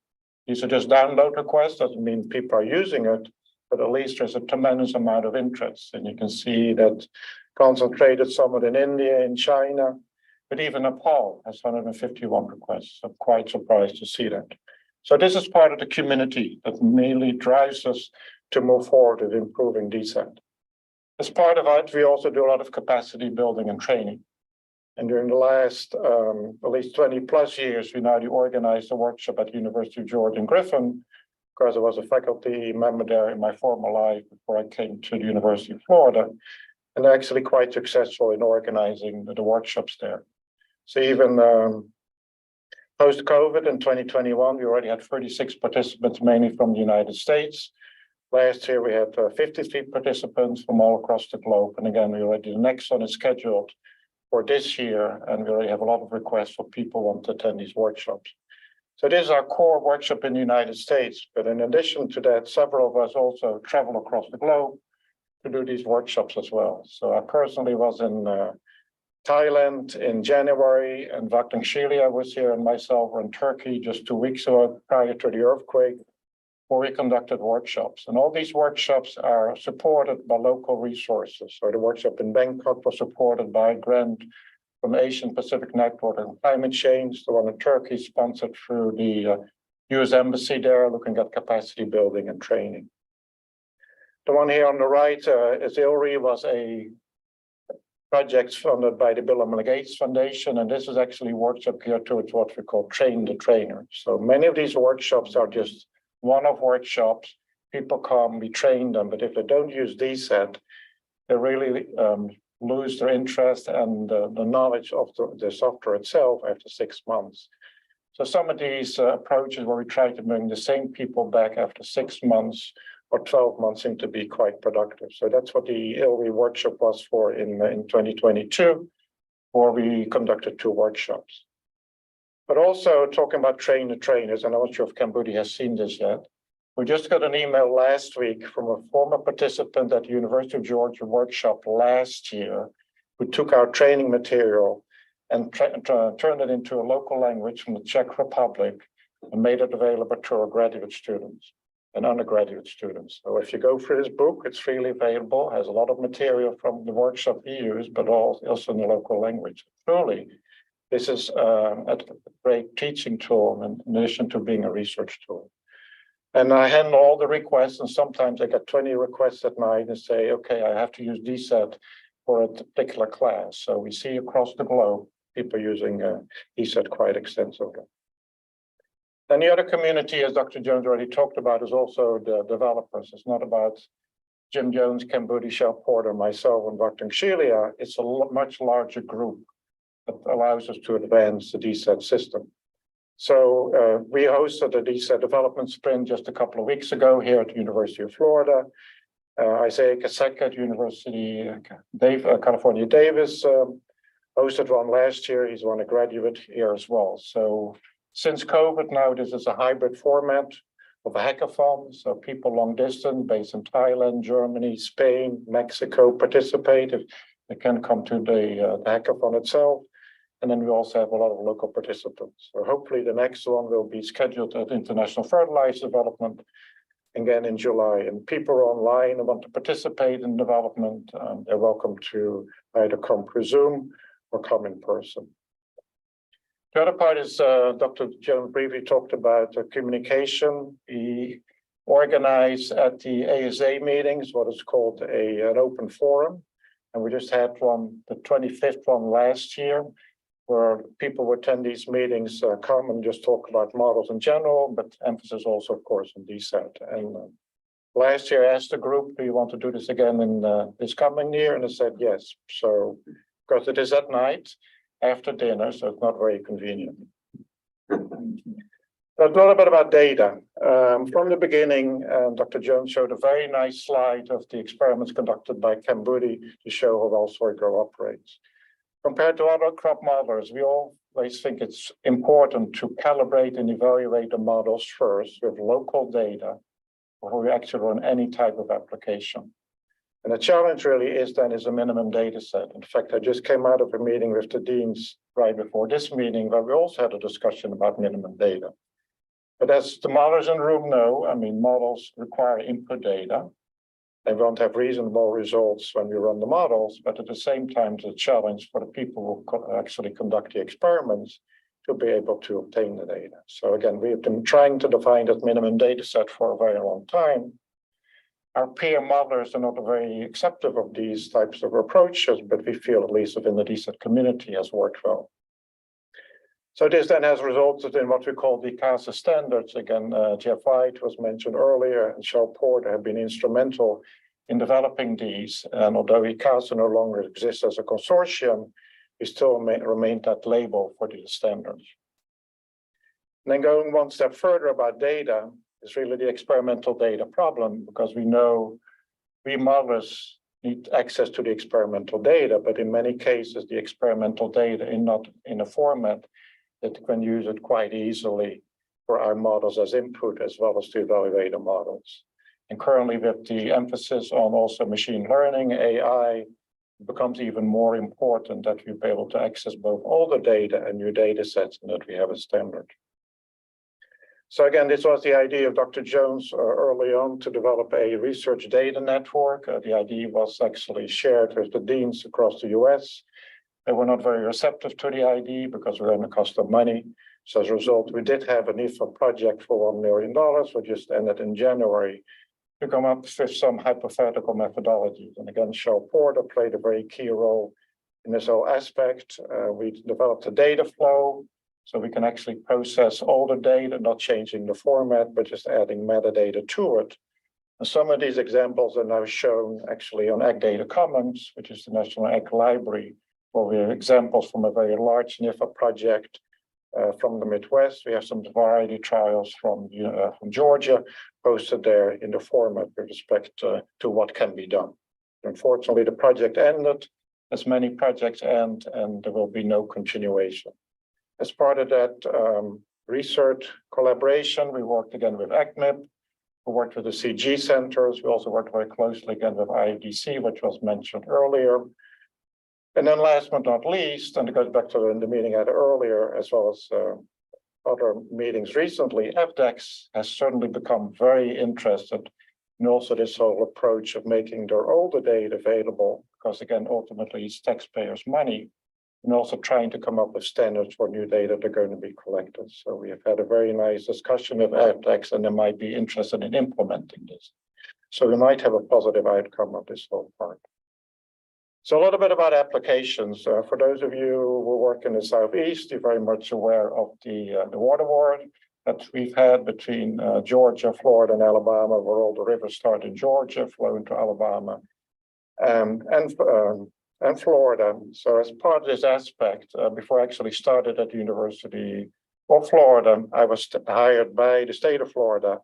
These are just download requests, doesn't mean people are using it, but at least there's a tremendous amount of interest. And you can see that concentrated somewhat in India, in China, but even Nepal has 151 requests. I'm quite surprised to see that. So this is part of the community that mainly drives us to move forward with improving DSAT. As part of it, we also do a lot of capacity building and training. And during the last at least 20 plus years, we now organized a workshop at the University of Georgia in Griffin, because I was a faculty member there in my former life before I came to the University of Florida, and actually quite successful in organizing the workshops there. So even post-COVID in 2021, we already had 36 participants, mainly from the United States. Last year, we had 53 participants from all across the globe. And again, the next one is scheduled for this year, and we already have a lot of requests for people who want to attend these workshops. So this is our core workshop in the United States, but in addition to that, several of us also travel across the globe to do these workshops as well. So I personally was in Thailand in January, and Dr. Shelia was here, and myself were in Turkey just 2 weeks ago prior to the earthquake, where we conducted workshops. And all these workshops are supported by local resources. So the workshop in Bangkok was supported by a grant from Asian Pacific Network on Climate Change. The one in Turkey sponsored through the US Embassy there, looking at capacity building and training. The one here on the right is ILRI, was a project funded by the Bill and Melinda Gates Foundation, and this is actually a workshop geared towards what we call train the trainer. So many of these workshops are just one-off workshops. People come, we train them, but if they don't use DSAT, they really lose their interest and the knowledge of the software itself after 6 months. So some of these approaches where we try to bring the same people back after 6 months or 12 months seem to be quite productive. So that's what the ILRI workshop was for in 2022, where we conducted 2 workshops. But also talking about train the trainers, and I'm not sure if Cambudi has seen this yet. We just got an email last week from a former participant at the University of Georgia workshop last year, who took our training material and turned it into a local language from the Czech Republic and made it available to our graduate students and undergraduate students. So if you go through this book, it's freely available, has a lot of material from the workshop he used, but also in the local language. Truly, this is a great teaching tool in addition to being a research tool. And I handle all the requests, and sometimes I get 20 requests at night and say, okay, I have to use DSAT for a particular class. So we see across the globe, people using DSAT quite extensively. And the other community, as Dr. Jones already talked about, is also the developers. It's not about Jim Jones, Cambudi, Shell Porter, myself, and Dr. Shelia. It's a much larger group that allows us to advance the DSAT system. So we hosted a DSAT development sprint just a couple of weeks ago here at the University of Florida. Isaiah Kaseka at University California Davis hosted one last year. He's won a graduate here as well. So since COVID, now this is a hybrid format of a hackathon. So people long distance based in Thailand, Germany, Spain, Mexico participate. If they can come to the hackathon itself. And then we also have a lot of local participants. So hopefully the next one will be scheduled at International Fertilizer Development again in July. And people are online and want to participate in development. They're welcome to either come through Zoom or come in person. The other part is Dr. Jones briefly talked about communication. We organize at the ASA meetings what is called an open forum. And we just had one, the 25th one last year, where people who attend these meetings come and just talk about models in general, but emphasis also, of course, on DSAT. And last year I asked the group, do you want to do this again in this coming year? And they said yes. So, because it is at night after dinner, so it's not very convenient. A little bit about data. From the beginning, Dr. Jones showed a very nice slide of the experiments conducted by Cambudi to show how well sorghum operates. Compared to other crop modelers, we always think it's important to calibrate and evaluate the models first with local data before we actually run any type of application. And the challenge really is a minimum data set. In fact, I just came out of a meeting with the deans right before this meeting where we also had a discussion about minimum data. But as the modelers in the room know, I mean, models require input data. They won't have reasonable results when we run the models, but at the same time, it's a challenge for the people who actually conduct the experiments to be able to obtain the data. So again, we have been trying to define that minimum data set for a very long time. Our peer modelers are not very accepting of these types of approaches, but we feel at least within the DSAT community has worked well. So this then has resulted in what we call the CASA standards. Again, Jeff White was mentioned earlier, and Shell Porter have been instrumental in developing these. And although CASA no longer exists as a consortium, we still remain that label for these standards. And then going one step further about data is really the experimental data problem, because we know we modelers need access to the experimental data, but in many cases, the experimental data is not in a format that can use it quite easily for our models as input, as well as to evaluate the models. And currently with the emphasis on also machine learning, AI, it becomes even more important that we be able to access both older data and new data sets and that we have a standard. So again, this was the idea of Dr. Jones early on to develop a research data network. The idea was actually shared with the deans across the US. They were not very receptive to the idea because we're going to cost them money. So as a result, we did have an IFA project for $1 million, which just ended in January, to come up with some hypothetical methodologies. And again, Cheryl Porter played a very key role in this whole aspect. We developed a data flow, so we can actually process all the data, not changing the format, but just adding metadata to it. And some of these examples are now shown actually on Ag Data Commons, which is the National Ag Library, where we have examples from a very large NIFA project from the Midwest. We have some variety trials from Georgia posted there in the format with respect to what can be done. Unfortunately, the project ended, as many projects end, and there will be no continuation. As part of that research collaboration, we worked again with ACMIP, we worked with the CG centers, we also worked very closely again with IFDC, which was mentioned earlier. And then last but not least, and it goes back to the meeting I had earlier, as well as other meetings recently, FDEX has certainly become very interested in also this whole approach of making their older data available, because again, ultimately it's taxpayers' money, and also trying to come up with standards for new data that are going to be collected. So we have had a very nice discussion with FDEX, and they might be interested in implementing this. So we might have a positive outcome of this whole part. So a little bit about applications. For those of you who work in the Southeast, you're very much aware of the water war that we've had between Georgia, Florida, and Alabama, where all the rivers start in Georgia, flow into Alabama, and Florida. So as part of this aspect, before I actually started at the University of Florida, I was hired by the state of Florida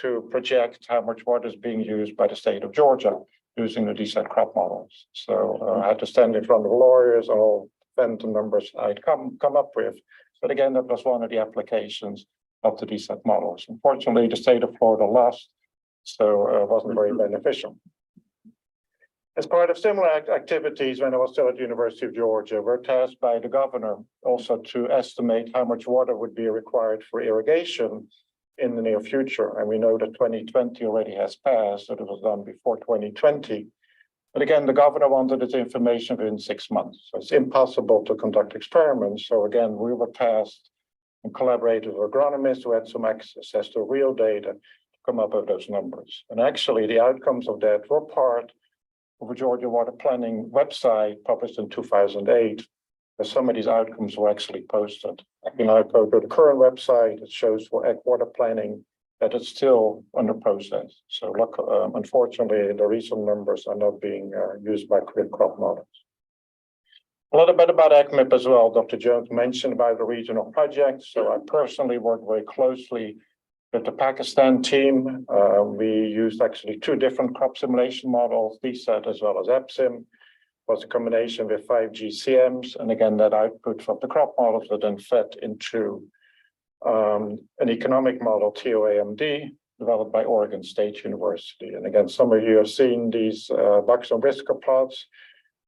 to project how much water is being used by the state of Georgia using the DSSAT crop models. So I had to stand in front of lawyers and all defend the numbers I'd come up with. But again, that was one of the applications of the DSSAT models. Unfortunately, the state of Florida lost, so it wasn't very beneficial. As part of similar activities, when I was still at the University of Georgia, we're tasked by the governor also to estimate how much water would be required for irrigation in the near future. And we know that 2020 already has passed, so it was done before 2020. But again, the governor wanted this information within 6 months. So it's impossible to conduct experiments. So again, we were tasked and collaborated with agronomists who had some access to real data to come up with those numbers. And actually, the outcomes of that were part of a Georgia Water Planning website published in 2008, where some of these outcomes were actually posted. I can now go to the current website. It shows for ag water planning that it's still under process. So unfortunately, the recent numbers are not being used by crop models. A little bit about ACMIP as well. Dr. Jones mentioned about the regional projects. So I personally worked very closely with the Pakistan team. We used actually 2 different crop simulation models, DSSAT as well as EPSIM. Was a combination with 5 GCMs. And again, that output from the crop models that then fed into an economic model, TOAMD, developed by Oregon State University. And again, some of you have seen these Bucks and Whisker plots.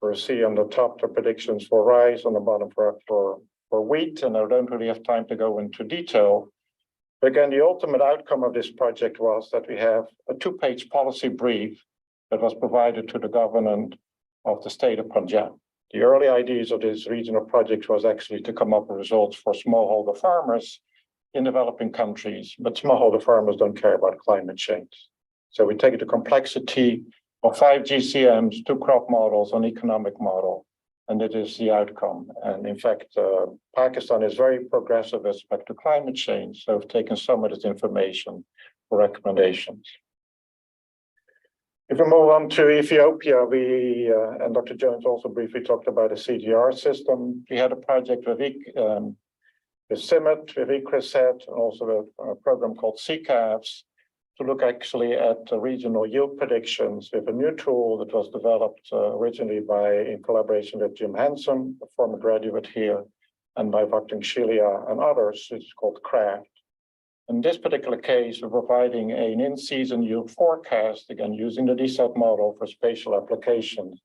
We'll see on the top the predictions for rice, on the bottom for wheat. And I don't really have time to go into detail. But again, the ultimate outcome of this project was that we have a 2-page policy brief that was provided to the government of the state of Punjab. The early ideas of this regional project was actually to come up with results for smallholder farmers in developing countries, but smallholder farmers don't care about climate change. So we take the complexity of 5 GCMs, 2 crop models, an economic model, and it is the outcome. And in fact, Pakistan is very progressive with respect to climate change, so we've taken some of this information for recommendations. If we move on to Ethiopia, we, and Dr. Jones also briefly talked about a CGR system. We had a project with CIMMET, with ICRISAT, and also a program called CCAVS to look actually at regional yield predictions with a new tool that was developed originally in collaboration with Jim Hansen, a former graduate here, and by Dr. Shilia and others. It's called CRAFT. In this particular case, we're providing an in-season yield forecast, again, using the DSSAT model for spatial applications.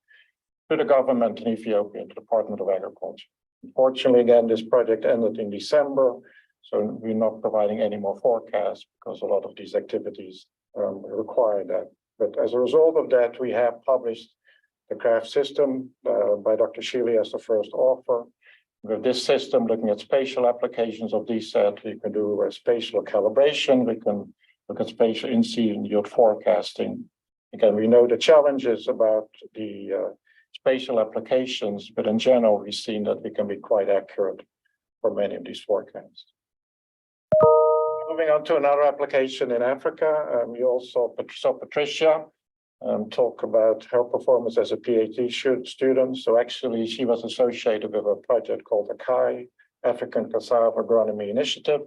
to the government in Ethiopia, to the Department of Agriculture. Unfortunately, again, this project ended in December, so we're not providing any more forecasts because a lot of these activities require that. But as a result of that, we have published the CRAFT system by Dr. Shealy as the first author. With this system, looking at spatial applications of DSAT, we can do spatial calibration, we can look at spatial in-season yield forecasting. Again, we know the challenges about the spatial applications, but in general, we've seen that we can be quite accurate for many of these forecasts. Moving on to another application in Africa, you also saw Patricia talk about her performance as a PhD student. So actually, she was associated with a project called the ACAI, African Cassava Agronomy Initiative,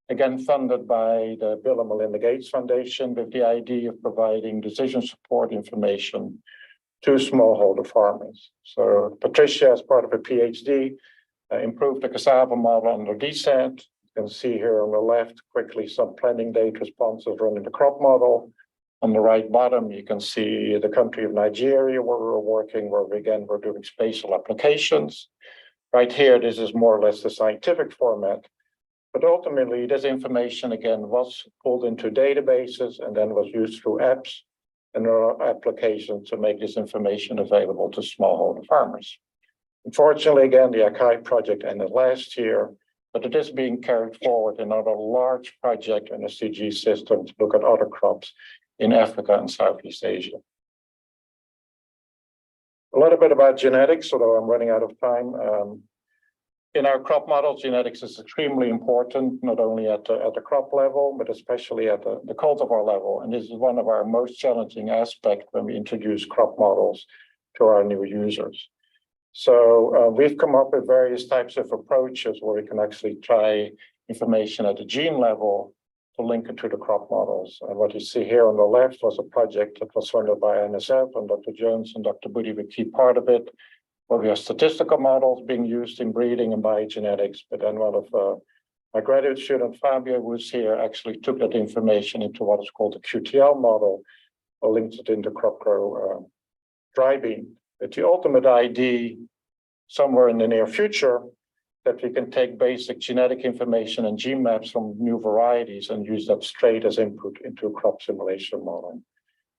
again funded by the Bill and Melinda Gates Foundation, with the idea of providing decision support information to smallholder farmers. So Patricia, as part of a PhD, improved the cassava model under DSAT. You can see here on the left quickly some planting date responses running the crop model. On the right bottom, you can see the country of Nigeria where we're working, where we're doing spatial applications. Right here, this is more or less the scientific format. But ultimately, this information, again, was pulled into databases and then was used through apps and applications to make this information available to smallholder farmers. Unfortunately, again, the ACAI project ended last year, but it is being carried forward in another large project in the CG system to look at other crops in Africa and Southeast Asia. A little bit about genetics, although I'm running out of time. In our crop models, genetics is extremely important, not only at the crop level, but especially at the cultivar level. And this is one of our most challenging aspects when we introduce crop models to our new users. So we've come up with various types of approaches where we can actually try information at the gene level to link it to the crop models. And what you see here on the left was a project that was funded by NSF, and Dr. Jones and Dr. Booty were key part of it, where we have statistical models being used in breeding and biogenetics. But then one of my graduate student, Fabio, who was here, actually took that information into what is called a QTL model, or linked it into crop grow dry bean. But the ultimate idea somewhere in the near future that we can take basic genetic information and gene maps from new varieties and use that straight as input into a crop simulation model.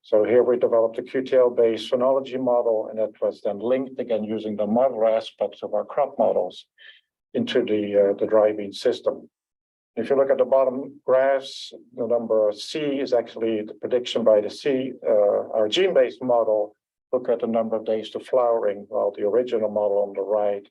So here we developed a QTL-based phenology model, and that was then linked again using the model aspects of our crop models into the dry bean system. If you look at the bottom graphs, the number C is actually the prediction by the C. Our gene-based model look at the number of days to flowering, while the original model on the right,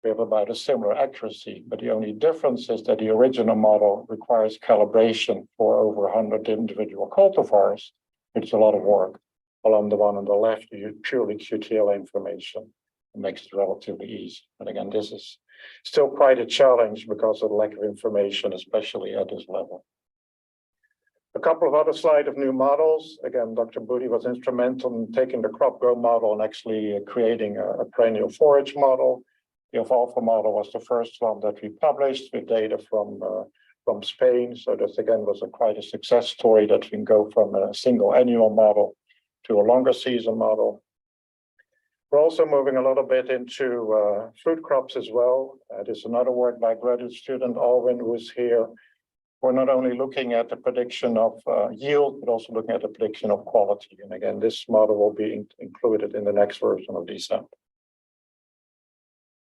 we have about a similar accuracy, but the only difference is that the original model requires calibration for over 100 individual cultivars. It's a lot of work. While on the one on the left, you use purely QTL information. It makes it relatively easy. But again, this is still quite a challenge because of the lack of information, especially at this level. A couple of other slides of new models. Again, Dr. Booty was instrumental in taking the crop grow model and actually creating a perennial forage model. The alfalfa model was the first one that we published with data from Spain. So this again was quite a success story that we can go from a single annual model to a longer season model. We're also moving a little bit into fruit crops as well. There's another work by graduate student Alwyn, who is here. We're not only looking at the prediction of yield, but also looking at the prediction of quality. And again, this model will be included in the next version of DSAT.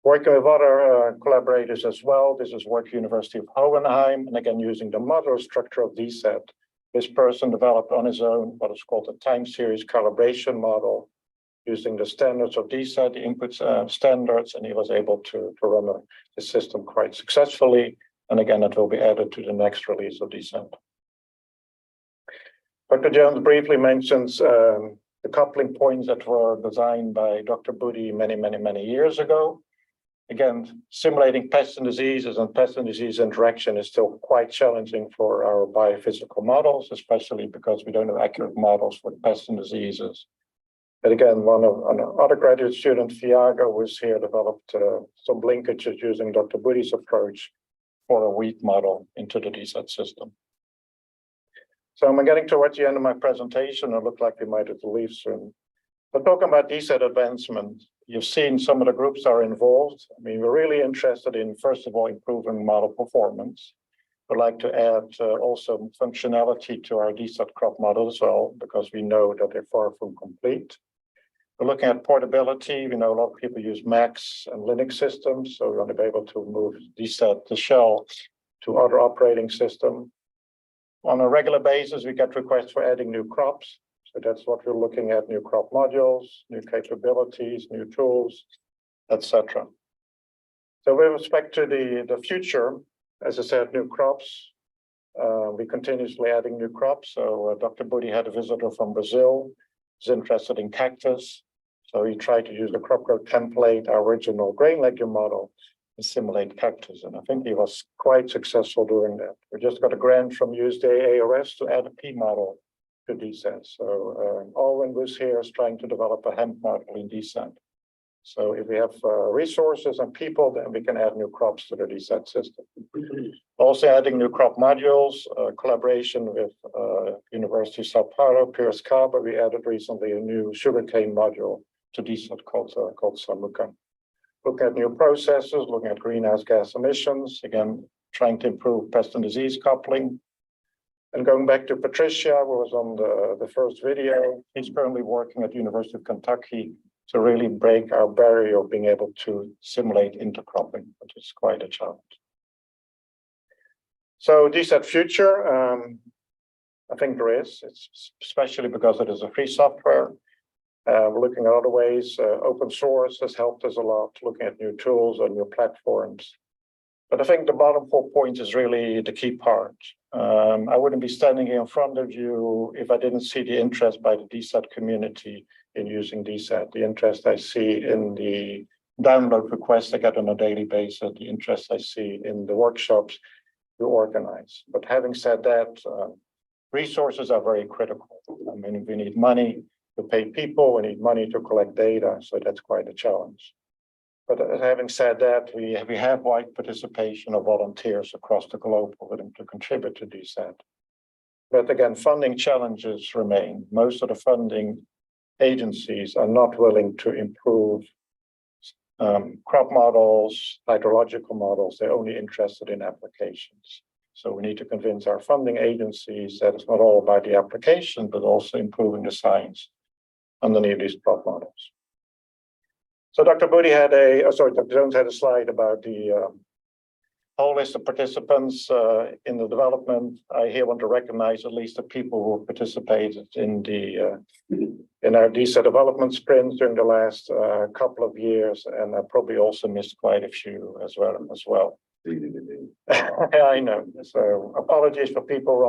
Working with other collaborators as well. This is work University of Hohenheim, and again, using the modular structure of DSAT. This person developed on his own what is called a time series calibration model, using the standards of DSAT, the input standards, and he was able to run the system quite successfully. And again, it will be added to the next release of DSAT. Dr. Jones briefly mentions the coupling points that were designed by Dr. Booty many years ago. Again, simulating pests and diseases and pest and disease interaction is still quite challenging for our biophysical models, especially because we don't have accurate models for pests and diseases. But again, one other graduate student, Fiago, was here, developed some linkages using Dr. Booty's approach for a wheat model into the DSAT system. So I'm getting towards the end of my presentation. It looked like we might have to leave soon. But talking about DSAT advancement, you've seen some of the groups are involved. I mean, we're really interested in, first of all, improving model performance. We'd like to add also functionality to our DSAT crop model as well, because we know that they're far from complete. We're looking at portability. We know a lot of people use Macs and Linux systems, so we want to be able to move DSAT, the shell, to other operating systems. On a regular basis, we get requests for adding new crops. So that's what we're looking at: new crop modules, new capabilities, new tools, etc. So with respect to the future, as I said, new crops, we continuously adding new crops. So Dr. Budi had a visitor from Brazil, who's interested in cactus. So he tried to use the crop growth template, our original grain legume model, and simulate cactus. And I think he was quite successful doing that. We just got a grant from USDA ARS to add a pea model to DSAT. So Alwyn was here is trying to develop a hemp model in DSAT. So if we have resources and people, then we can add new crops to the DSAT system. Also adding new crop modules, collaboration with University of Sao Paulo, Pires Caba. We added recently a new sugarcane module to DSAT called Samuka. Looking at new processes, looking at greenhouse gas emissions, again, trying to improve pest and disease coupling. And going back to Patricia, who was on the first video, he's currently working at the University of Kentucky to really break our barrier of being able to simulate intercropping, which is quite a challenge. So DSAT future, I think there is, it's especially because it is a free software. We're looking at other ways. Open source has helped us a lot, looking at new tools and new platforms. But I think the bottom 4 points is really the key part. I wouldn't be standing here in front of you if I didn't see the interest by the DSAT community in using DSAT, the interest I see in the download requests I get on a daily basis, the interest I see in the workshops we organize. But having said that, resources are very critical. I mean, we need money to pay people, we need money to collect data, so that's quite a challenge. But having said that, we have wide participation of volunteers across the globe willing to contribute to DSAT. But again, funding challenges remain. Most of the funding agencies are not willing to improve crop models, hydrological models. They're only interested in applications. So we need to convince our funding agencies that it's not all about the application, but also improving the science underneath these crop models. So Dr. Budi had Dr. Jones had a slide about the whole list of participants in the development. I here want to recognize at least the people who participated in our DSAT development sprint during the last couple of years, and I probably also missed quite a few as well. I know. So apologies for people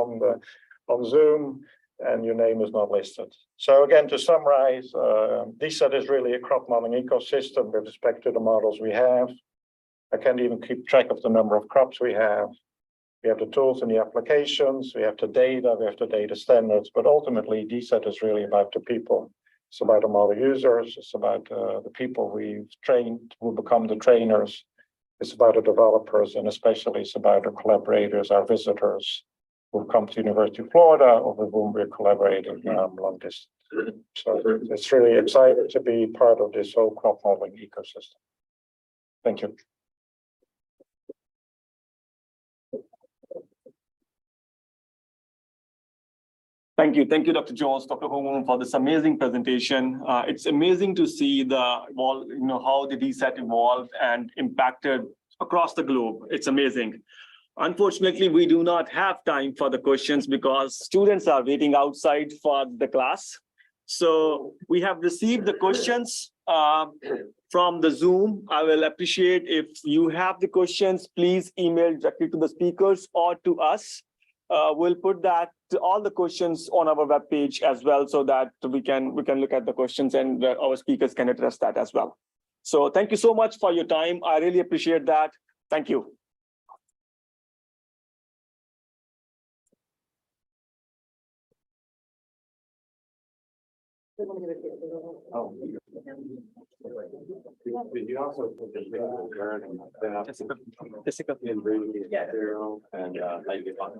on Zoom, and your name is not listed. So again, to summarize, DSAT is really a crop modeling ecosystem with respect to the models we have. I can't even keep track of the number of crops we have. We have the tools and the applications, we have the data, we have the data standards, but ultimately DSAT is really about the people. It's about the model users, it's about the people we've trained who become the trainers. It's about the developers, and especially it's about the collaborators, our visitors who've come to University of Florida or with whom we're collaborating long distance. So it's really exciting to be part of this whole crop modeling ecosystem. Thank you. Thank you, Dr. Jones, Dr. Hong, for this amazing presentation. It's amazing to see how the DSAT evolved and impacted across the globe. It's amazing. Unfortunately, we do not have time for the questions because students are waiting outside for the class. So we have received the questions from the Zoom. I will appreciate if you have the questions, please email directly to the speakers or to us. We'll put all the questions on our webpage as well, so that we can look at the questions and our speakers can address that as well. So thank you so much for your time. I really appreciate that. Thank you. Oh. Did you also put the Jessica. material and how you get on?